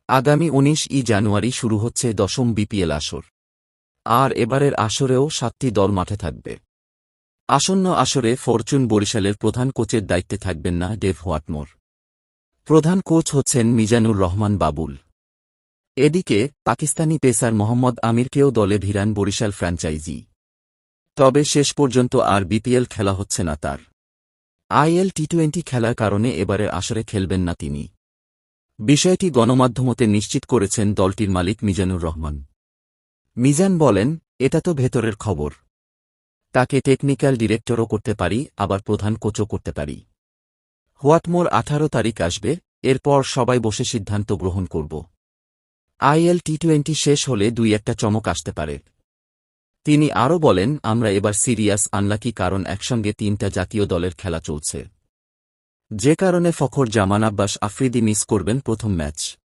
আগামী ১৯ই জানুয়ারি শুরু হচ্ছে ১০ম বিপিএল আসর। আর এবারের আসরেও ৭টি দল মাঠে থাকবে। আসন্ন আসরে ফরচুন বরিশালের প্রধান কোচের দায়িত্বে থাকবেন না ডেভ হোয়াটমোর। প্রধান কোচ হচ্ছেন মিজানুর রহমান বাবুল। এদিকে পাকিস্তানি পেসার মোহাম্মদ আমিরকেও দলে ভিড়ান বরিশাল ফ্র্যাঞ্চাইজি। তবে শেষ পর্যন্ত আর বিপিএল খেলা হচ্ছে না তার। আইএল টি-20 খেলার কারণে এবারের আসরে খেলবেন না তিনি। বিষয়টি গণমাধ্যমতে নিশ্চিত করেছেন দলটির মালিক মিজানুর রহমান। মিজান বলেন, এটা তো ভেতরের খবর। তাকে টেকনিক্যাল ডিরেক্টরও করতে পারি, আবার প্রধান কোচও করতে পারি। হোয়াটমোর ১৮ তারিখ আসবে, এরপর সবাই বসে সিদ্ধান্ত গ্রহণ করব। আইএল টি-20 শেষ হলে ২-১টা চমক আসতে পারে। তিনি আরও বলেন, আমরা এবার সিরিয়াস আনলাকি, কারণ একসঙ্গে ৩টা জাতীয় দলের খেলা চলছে, যে কারণে ফখর জামান আব্বাস আফ্রিদি মিস করবেন প্রথম ম্যাচ।